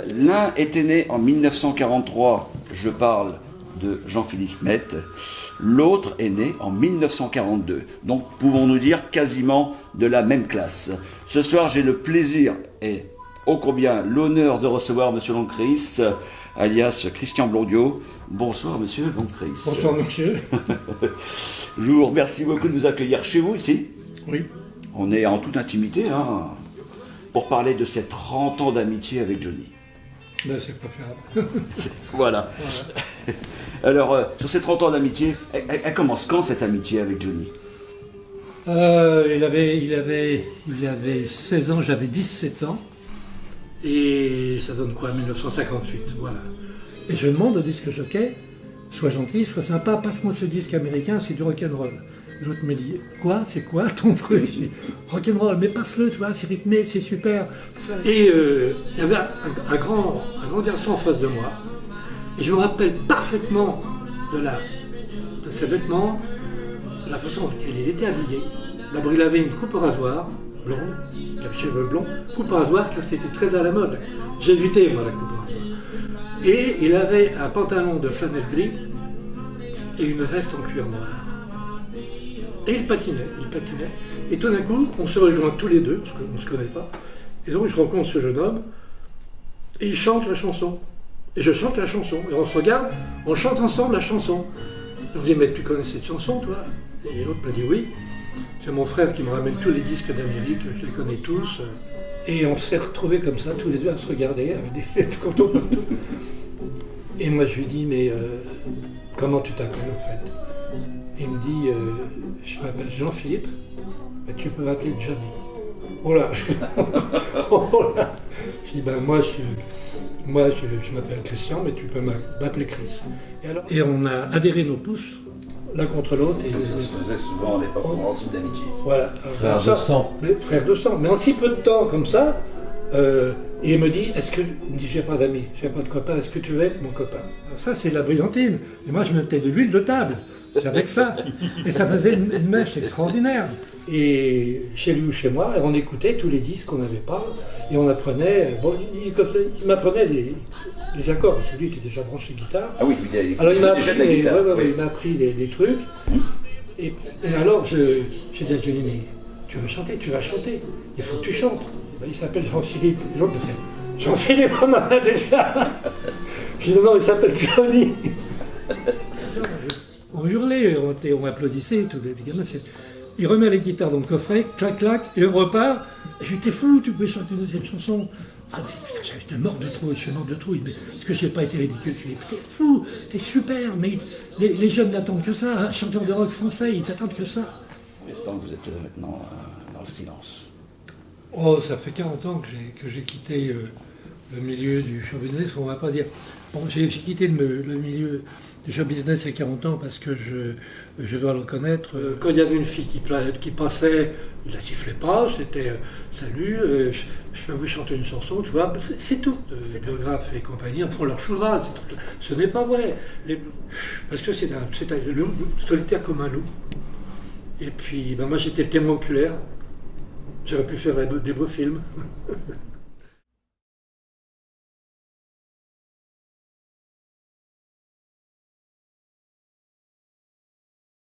L'un était né en 1943, je parle de Jean-Philippe Mette, l'autre est né en 1942, donc pouvons-nous dire quasiment de la même classe. Ce soir, j'ai le plaisir et ô combien l'honneur de recevoir Monsieur Loncris, alias Christian Blondiot. Bonsoir Monsieur Loncris. Bonsoir Monsieur. Je vous remercie beaucoup de nous accueillir chez vous ici. Oui. On est en toute intimité pour parler de ces 30 ans d'amitié avec Johnny. Ben, c'est préférable. Voilà. Alors, sur ces 30 ans d'amitié, elle commence quand cette amitié avec Johnny? Il avait 16 ans, j'avais 17 ans. Et ça donne quoi, 1958, voilà. Et je demande au disque jockey, sois gentil, sois sympa, passe-moi ce disque américain, c'est du rock'n'roll. Et l'autre me dit, quoi, c'est quoi ton truc? Je dis, rock'n'roll, mais passe-le, tu vois, c'est rythmé, c'est super. Et il y avait un grand garçon en face de moi. Et je me rappelle parfaitement de ses vêtements, de la façon dont il était habillé. D'abord, il avait une coupe au rasoir, blonde, il avait les cheveux blonds, coupe au rasoir, car c'était très à la mode. J'ai lutté, moi, la coupe au rasoir. Et il avait un pantalon de flanelle gris et une veste en cuir noir. Et il patinait. Et tout d'un coup, on se rejoint tous les deux, parce qu'on ne se connaît pas. Et donc, je rencontre ce jeune homme, et il chante la chanson. Et je chante la chanson. Et on se regarde, on chante ensemble la chanson. On me dit, mais tu connais cette chanson, toi? Et l'autre m'a dit, oui. C'est mon frère qui me ramène tous les disques d'Amérique, je les connais tous. Et on s'est retrouvés comme ça, tous les deux, à se regarder, avec des cotons partout. Et moi, je lui dis, mais comment tu t'appelles, en fait? Il me dit, je m'appelle Jean-Philippe, mais tu peux m'appeler Johnny. Oh là. Oh là. Je dis, ben moi, je m'appelle Christian, mais tu peux m'appeler Chris. Et on a adhéré nos pouces, l'un contre l'autre. Comme ça se faisait souvent à l'époque, en type d'amitié. Voilà. Frères de sang. Frères de sang. Mais en si peu de temps comme ça, il me dit, il me dit, j'ai pas d'amis, j'ai pas de copain, est-ce que tu veux être mon copain? Alors ça, c'est la brillantine. Et moi, je mettais de l'huile de table. Avec ça. Et ça faisait une mèche extraordinaire. Et chez lui ou chez moi, on écoutait tous les disques qu'on n'avait pas. Et on apprenait. Bon, il m'apprenait les accords, parce que lui était déjà branché guitare. Ah oui, alors il m'a appris, déjà de la guitare. il m'a appris des trucs. Et alors j'ai dit à Johnny, mais tu veux chanter, tu vas chanter. Il faut que tu chantes. Ben, il s'appelle Jean-Philippe. L'autre me fait, Jean-Philippe, on en a déjà. Je dis non, il s'appelle Johnny. On hurlait, on applaudissait, tous les gamins. Il remet les guitares dans le coffret, clac, clac, et on repart. Et je dis, t'es fou, tu peux chanter une deuxième chanson. Ah, j'étais mort de trouille, je suis mort de trouille. Mais est-ce que j'ai pas été ridicule? Je dis, t'es fou, t'es super, mais les jeunes n'attendent que ça. Un chanteur de rock français, ils n'attendent que ça. Combien de temps que vous êtes maintenant dans le silence? Oh, ça fait 40 ans que j'ai quitté le milieu du show business, on va pas dire. Bon, j'ai quitté le milieu du show business il y a 40 ans parce que je dois le reconnaître. Quand il y avait une fille qui passait, il la sifflait pas, c'était salut, je peux vous chanter une chanson, tu vois, c'est tout. Les biographes et compagnie en font leur choura, ce n'est pas vrai. Parce que c'est un loup solitaire comme un loup. Et puis, ben moi j'étais le témoin oculaire, j'aurais pu faire des beaux films.